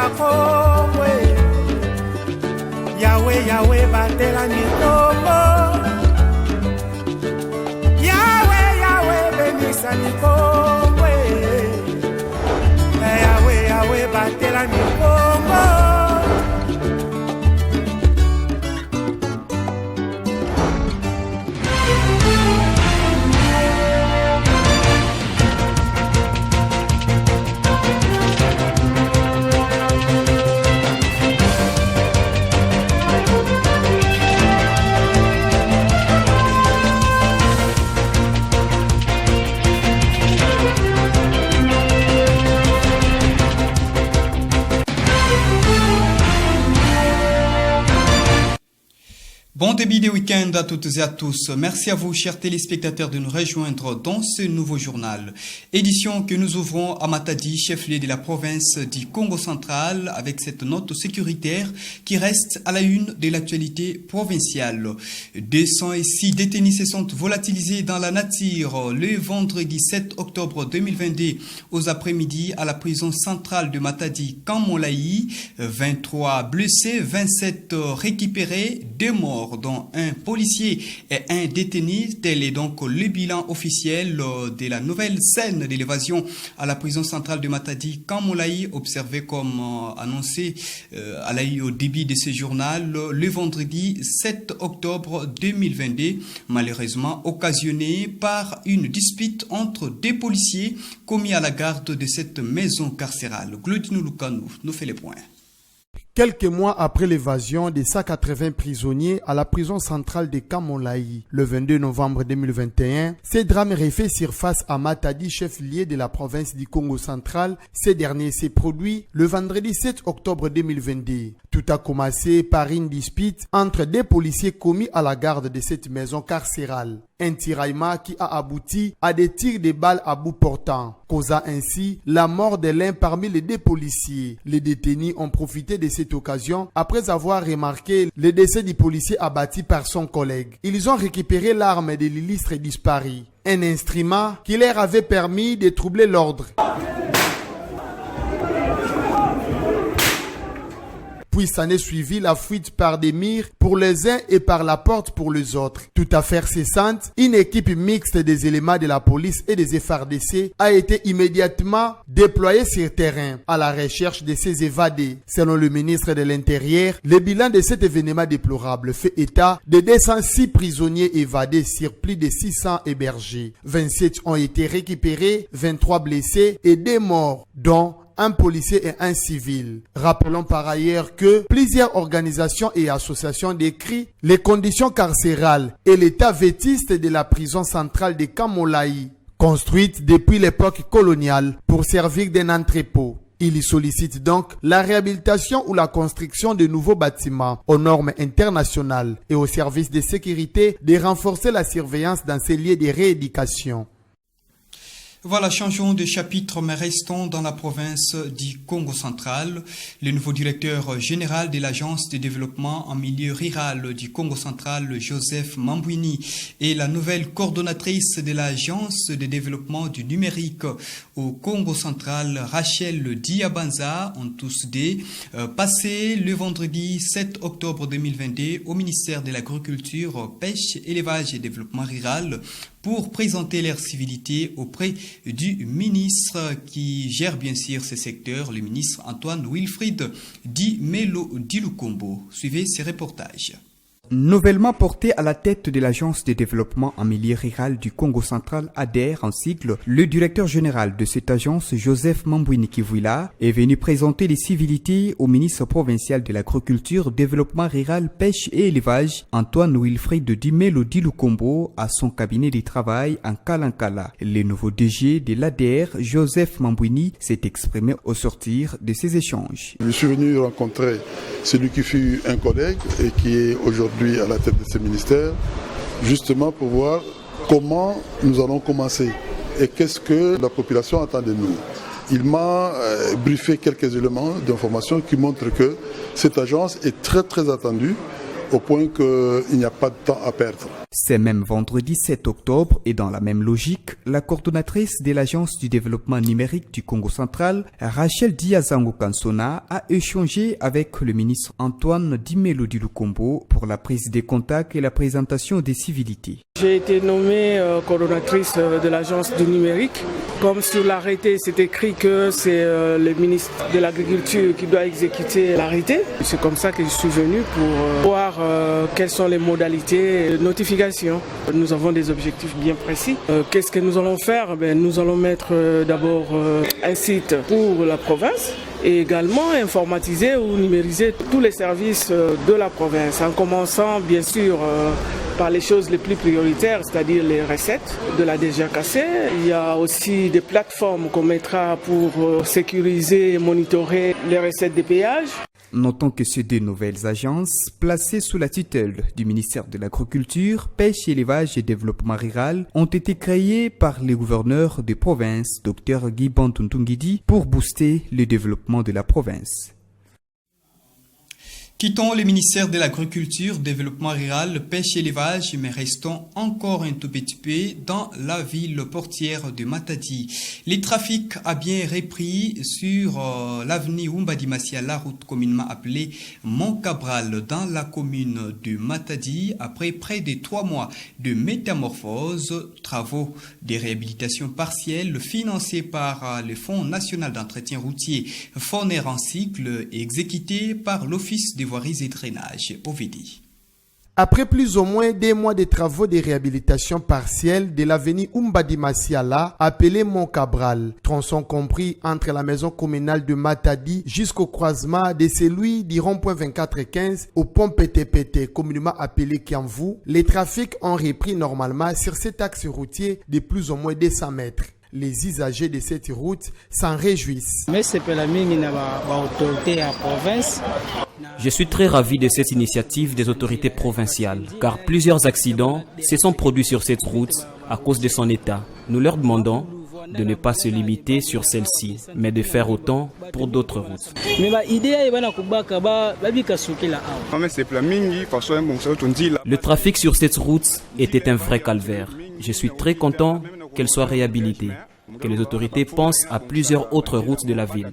bakongwe Yahweh Yahweh batela mikongo Yahweh Yahweh benisa mikongwe Yahweh Yahweh batela mikongo Bon début de week-end à toutes et à tous. Merci à vous, chers téléspectateurs, de nous rejoindre dans ce nouveau journal. Édition que nous ouvrons à Matadi, chef-lieu de la province du Congo central, avec cette note sécuritaire qui reste à la une de l'actualité provinciale. 206 détenus se sont volatilisés dans la nature le vendredi 7 octobre 2022 aux après-midi à la prison centrale de Matadi, Kamolaï. 23 blessés, 27 récupérés, 2 morts, dont un policier et un détenu. Tel est donc le bilan officiel de la nouvelle scène de l'évasion à la prison centrale de Matadi, Kamolaï, observé comme annoncé à l'œil au début de ce journal le vendredi 7 octobre 2022, malheureusement occasionné par une dispute entre 2 policiers commis à la garde de cette maison carcérale. Glodino Lukanou nous fait les points. Quelques mois après l'évasion des 180 prisonniers à la prison centrale de Kamolaï, le 22 novembre 2021, ce drame refait surface à Matadi, chef-lieu de la province du Congo central. Ce dernier s'est produit le vendredi 7 octobre 2022. Tout a commencé par une dispute entre 2 policiers commis à la garde de cette maison carcérale. Un tiraillement qui a abouti à des tirs de balles à bout portant, causant ainsi la mort de l'un parmi les 2 policiers. Les détenus ont profité de cette occasion après avoir remarqué le décès du policier abattu par son collègue. Ils ont récupéré l'arme de l'illustre disparu, un instrument qui leur avait permis de troubler l'ordre. Puis s'en est suivi la fuite par des murs pour les uns et par la porte pour les autres. Toute affaire cessante, une équipe mixte des éléments de la police et des FARDC a été immédiatement déployée sur terrain à la recherche de ces évadés. Selon le ministre de l'Intérieur, le bilan de cet événement déplorable fait état de 206 prisonniers évadés sur plus de 600 hébergés. 27 ont été récupérés, 23 blessés et 2 morts, dont un policier et un civil. Rappelons par ailleurs que plusieurs organisations et associations décrivent les conditions carcérales et l'état vétuste de la prison centrale de Kamolaï, construite depuis l'époque coloniale pour servir d'un entrepôt. Il sollicite donc la réhabilitation ou la construction de nouveaux bâtiments aux normes internationales et aux services de sécurité de renforcer la surveillance dans ces lieux de rééducation. Voilà, changeons de chapitre, mais restons dans la province du Congo central. Le nouveau directeur général de l'Agence de développement en milieu rural du Congo central, Joseph Mambwini, et la nouvelle coordonnatrice de l'Agence de développement du numérique au Congo central, Rachel Diabanza, ont tous passé le vendredi 7 octobre 2022 au ministère de l'Agriculture, Pêche, Élevage et Développement rural pour présenter leur civilité auprès du ministre qui gère bien sûr ce secteur, le ministre Antoine Wilfried Di Melo Dilukombo. Suivez ces reportages. Nouvellement porté à la tête de l'Agence de développement en milieu rural du Congo central, ADER en sigle, le directeur général de cette agence, Joseph Mambwini Kivuila, est venu présenter les civilités au ministre provincial de l'Agriculture, Développement rural, Pêche et Élevage, Antoine Wilfried Di Melo Dilukombo, à son cabinet de travail en Kalankala. Le nouveau DG de l'ADER, Joseph Mambwini, s'est exprimé au sortir de ces échanges. Je suis venu rencontrer celui qui fut un collègue et qui est aujourd'hui à la tête de ce ministère, justement pour voir comment nous allons commencer et qu'est-ce que la population attend de nous. Il m'a briefé quelques éléments d'information qui montrent que cette agence est très très attendue au point qu'il n'y a pas de temps à perdre. C'est même vendredi 7 octobre et dans la même logique, la coordonnatrice de l'Agence du développement numérique du Congo central, Rachel Diazango Kansona, a échangé avec le ministre Antoine Dimelo Dilukombo pour la prise des contacts et la présentation des civilités. J'ai été nommée coordonnatrice de l'Agence du numérique. Comme sur l'arrêté, c'est écrit que c'est le ministre de l'Agriculture qui doit exécuter l'arrêté. C'est comme ça que je suis venu pour voir quelles sont les modalités de notification. Nous avons des objectifs bien précis. Qu'est-ce que nous allons faire? Nous allons mettre d'abord un site pour la province et également informatiser ou numériser tous les services de la province, en commençant bien sûr par les choses les plus prioritaires, c'est-à-dire les recettes de la DGAKC. Il y a aussi des plateformes qu'on mettra pour sécuriser et monitorer les recettes des péages. Notons que ces deux nouvelles agences, placées sous la tutelle du ministère de l'Agriculture, Pêche, Élevage et Développement rural, ont été créées par les gouverneurs des provinces, Dr Guy Bantuntungidi, pour booster le développement de la province. Quittons le ministère de l'Agriculture, Développement rural, Pêche et Élevage, mais restons encore un tout petit peu dans la ville portière de Matadi. Les trafics a bien repris sur l'avenue Umbadimassia, la route communément appelée Mont-Cabral, dans la commune de Matadi, après près de 3 mois de métamorphose, travaux de réhabilitation partielle financés par le Fonds national d'entretien routier Foner en cycle et exécutés par l'Office des voiries et drainage, OVD. Après plus ou moins 2 mois de travaux de réhabilitation partielle de l'avenue Umbadimassia, appelée Mont-Cabral, tronçon compris entre la maison communale de Matadi jusqu'au croisement de celui du rond-point 24-15 au pont PTPT, communément appelé Kiamvu, les trafics ont repris normalement sur cet axe routier de plus ou moins 200 mètres. Les usagers de cette route s'en réjouissent. Je suis très ravi de cette initiative des autorités provinciales, car plusieurs accidents se sont produits sur cette route à cause de son état. Nous leur demandons de ne pas se limiter sur celle-ci, mais de faire autant pour d'autres routes. Le trafic sur cette route était un vrai calvaire. Je suis très content qu'elle soit réhabilitée, que les autorités pensent à plusieurs autres routes de la ville.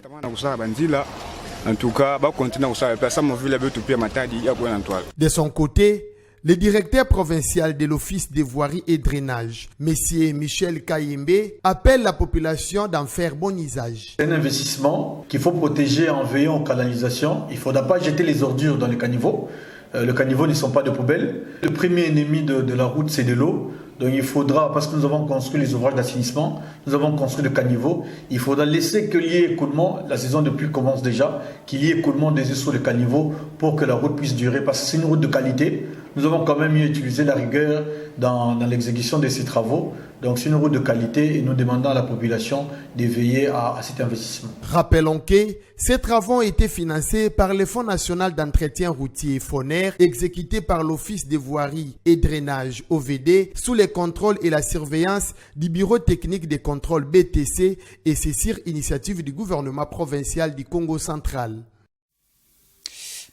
De son côté, le directeur provincial de l'Office des voiries et drainage, M. Michel Kayembe, appelle la population d'en faire bon usage. C'est un investissement qu'il faut protéger en veillant aux canalisations. Il ne faudra pas jeter les ordures dans les caniveaux. Les caniveaux ne sont pas de poubelles. Le premier ennemi de la route, c'est de l'eau. Donc il faudra, parce que nous avons construit les ouvrages d'assainissement, nous avons construit le caniveau, il faudra laisser qu'il y ait écoulement, la saison de pluie commence déjà, qu'il y ait écoulement des eaux sur le caniveau pour que la route puisse durer, parce que c'est une route de qualité. Nous avons quand même utilisé la rigueur dans l'exécution de ces travaux. Donc c'est une route de qualité et nous demandons à la population de veiller à cet investissement. Rappelons que ces travaux ont été financés par le Fonds national d'entretien routier FONER, exécuté par l'Office des voiries et drainage OVD, sous les contrôles et la surveillance du Bureau technique des contrôles BTC, et c'est sur initiative du gouvernement provincial du Congo central.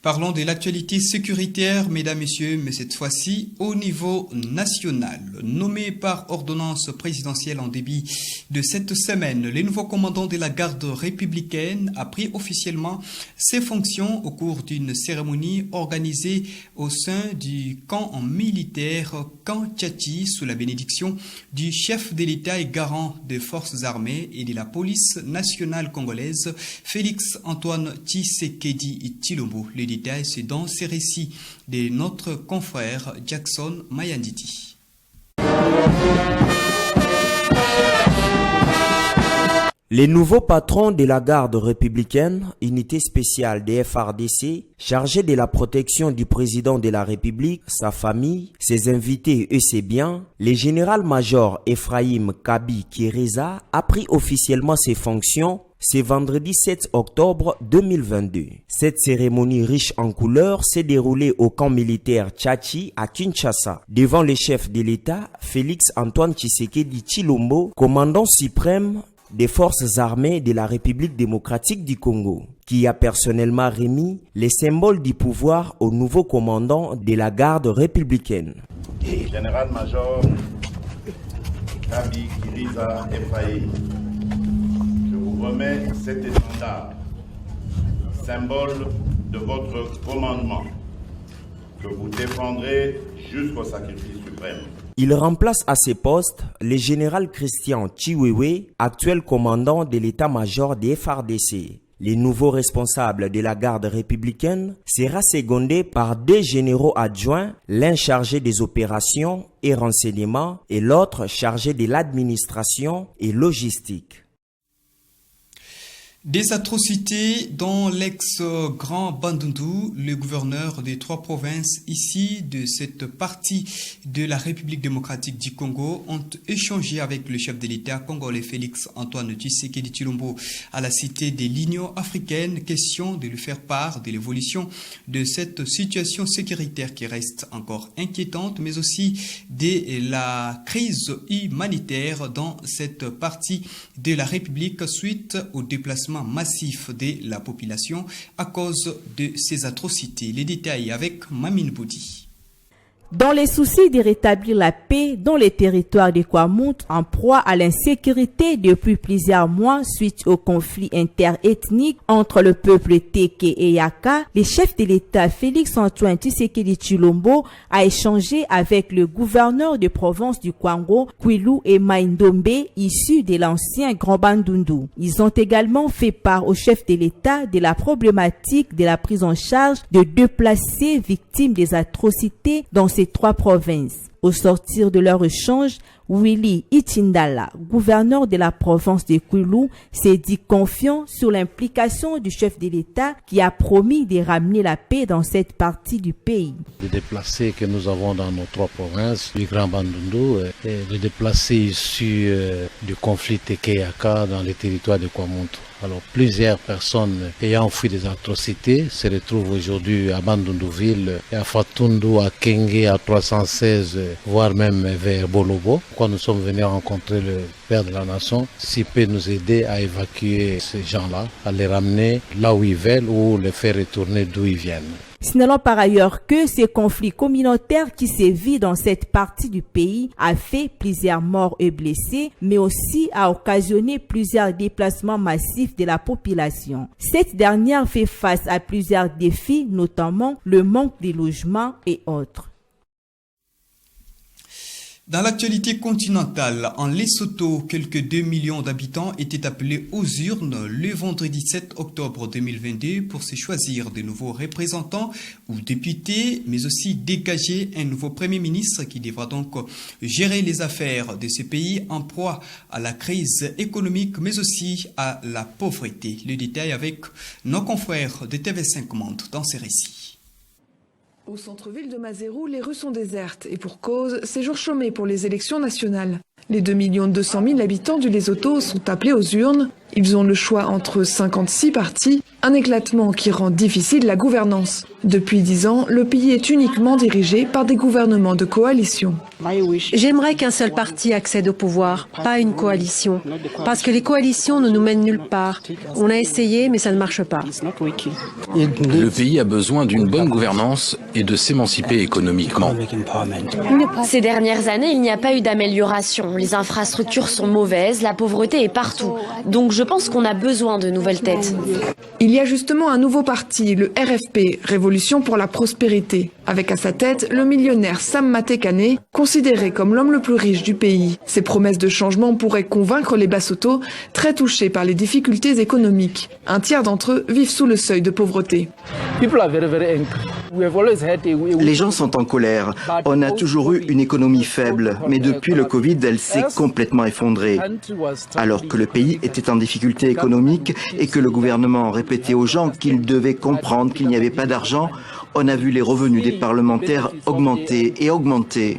Parlons de l'actualité sécuritaire, mesdames, messieurs, mais cette fois-ci au niveau national. Nommé par ordonnance présidentielle en début de cette semaine, le nouveau commandant de la garde républicaine a pris officiellement ses fonctions au cours d'une cérémonie organisée au sein du camp militaire Camp Tchati sous la bénédiction du chef de l'État et garant des forces armées et de la police nationale congolaise, Félix Antoine Tshisekedi Tshilombo. Les détails, c'est dans ces récits de notre confrère Jackson Mayanditi. Les nouveaux patrons de la garde républicaine, unité spéciale des FARDC, chargés de la protection du président de la République, sa famille, ses invités et ses biens, le général-major Ephraim Kabi Kireza a pris officiellement ses fonctions ce vendredi 7 octobre 2022. Cette cérémonie riche en couleurs s'est déroulée au camp militaire Tchati à Kinshasa, devant le chef de l'État, Félix Antoine Tshisekedi Tshilombo, commandant suprême des forces armées de la République démocratique du Congo, qui a personnellement remis les symboles du pouvoir au nouveau commandant de la garde républicaine. Général-major Gabi Kiriza Efaï, je vous remets cet étendard, symbole de votre commandement, que vous défendrez jusqu'au sacrifice suprême. Il remplace à ce poste le général Christian Chiwewe, actuel commandant de l'état-major des FARDC. Le nouveau responsable de la garde républicaine sera secondé par 2 généraux adjoints, l'un chargé des opérations et renseignements et l'autre chargé de l'administration et logistique. Des atrocités dans l'ex-Grand Bandundu, le gouverneur des 3 provinces ici de cette partie de la République démocratique du Congo ont échangé avec le chef de l'État congolais Félix Antoine Tshisekedi Tshilombo à la cité de l'Union africaine, question de lui faire part de l'évolution de cette situation sécuritaire qui reste encore inquiétante, mais aussi de la crise humanitaire dans cette partie de la République suite au déplacement massif de la population à cause de ces atrocités. Les détails avec Mamine Boudi. Dans les soucis de rétablir la paix dans les territoires de Kwamouth en proie à l'insécurité depuis plusieurs mois suite au conflit interethnique entre le peuple Teke et Yaka, le chef de l'État Félix Antoine Tshisekedi Tshilombo a échangé avec le gouverneur de province du Kwango, Kwilu et Maindombe, issus de l'ancien Grand Bandundu. Ils ont également fait part au chef de l'État de la problématique de la prise en charge de déplacés victimes des atrocités dans ces 3 provinces. Au sortir de leur échange, Willy Itindala, gouverneur de la province de Kwilu, s'est dit confiant sur l'implication du chef de l'État qui a promis de ramener la paix dans cette partie du pays. Les déplacés que nous avons dans nos 3 provinces, du Grand Bandundu, et les déplacés issus du conflit Teke-Yaka dans les territoires de Kwamouth. Alors, plusieurs personnes ayant fui des atrocités se retrouvent aujourd'hui à Bandunduville, à Fatundu, à Kenge, à 316, voire même vers Bolobo. Quand nous sommes venus rencontrer le Père de la Nation, s'il peut nous aider à évacuer ces gens-là, à les ramener là où ils veulent ou les faire retourner d'où ils viennent. Signalons par ailleurs que ces conflits communautaires qui sévissent dans cette partie du pays a fait plusieurs morts et blessés, mais aussi a occasionné plusieurs déplacements massifs de la population. Cette dernière fait face à plusieurs défis, notamment le manque de logements et autres. Dans l'actualité continentale, en Lesotho, quelques 2 millions d'habitants étaient appelés aux urnes le vendredi 7 octobre 2022 pour se choisir de nouveaux représentants ou députés, mais aussi dégager un nouveau Premier ministre qui devra donc gérer les affaires de ce pays en proie à la crise économique, mais aussi à la pauvreté. Le détail avec nos confrères de TV5 Monde dans ces récits. Au centre-ville de Mazérou, les rues sont désertes et pour cause, c'est jour chômé pour les élections nationales. Les 2 200 000 habitants du Lesotho sont appelés aux urnes. Ils ont le choix entre 56 partis, un éclatement qui rend difficile la gouvernance. Depuis 10 ans, le pays est uniquement dirigé par des gouvernements de coalition. J'aimerais qu'un seul parti accède au pouvoir, pas une coalition. Parce que les coalitions ne nous mènent nulle part. On a essayé, mais ça ne marche pas. Le pays a besoin d'une bonne gouvernance et de s'émanciper économiquement. Ces dernières années, il n'y a pas eu d'amélioration. Les infrastructures sont mauvaises, la pauvreté est partout. Donc je pense qu'on a besoin de nouvelles têtes. Il y a justement un nouveau parti, le RFP, Révolution pour la prospérité, avec à sa tête le millionnaire Sam Matekane, considéré comme l'homme le plus riche du pays. Ses promesses de changement pourraient convaincre les Basotho, très touchés par les difficultés économiques. Un tiers d'entre eux vivent sous le seuil de pauvreté. Les gens sont en colère. On a toujours eu une économie faible, mais depuis le Covid, elle s'est complètement effondrée. Alors que le pays était en difficulté économique et que le gouvernement répétait aux gens qu'ils devaient comprendre qu'il n'y avait pas d'argent, on a vu les revenus des parlementaires augmenter et augmenter.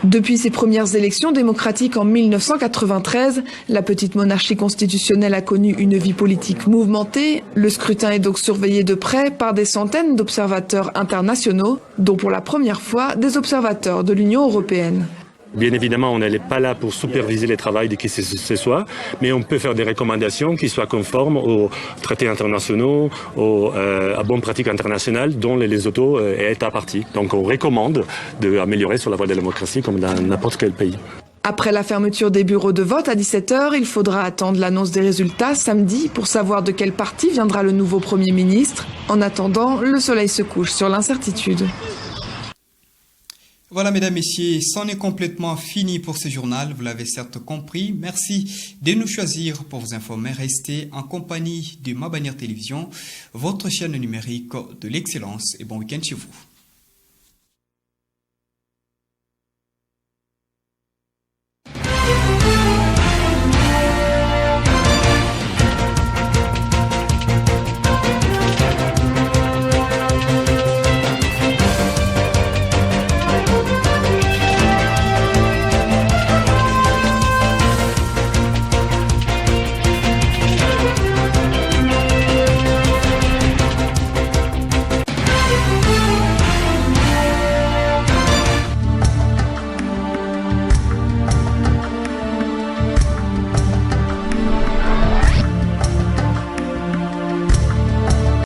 Depuis ses premières élections démocratiques en 1993, la petite monarchie constitutionnelle a connu une vie politique mouvementée. Le scrutin est donc surveillé de près par des centaines d'observateurs internationaux, dont pour la première fois des observateurs de l'Union européenne. Bien évidemment, on n'est pas là pour superviser le travail de qui que ce soit, mais on peut faire des recommandations qui soient conformes aux traités internationaux, à bonnes pratiques internationales dont les Lesotho est État partie. Donc on recommande d'améliorer sur la voie de la démocratie comme dans n'importe quel pays. Après la fermeture des bureaux de vote à 17h, il faudra attendre l'annonce des résultats samedi pour savoir de quel parti viendra le nouveau Premier ministre. En attendant, le soleil se couche sur l'incertitude. Voilà, mesdames, messieurs, c'en est complètement fini pour ce journal. Vous l'avez certes compris. Merci de nous choisir pour vous informer. Restez en compagnie de Ma Bannière Télévision, votre chaîne numérique de l'excellence. Et bon week-end chez vous.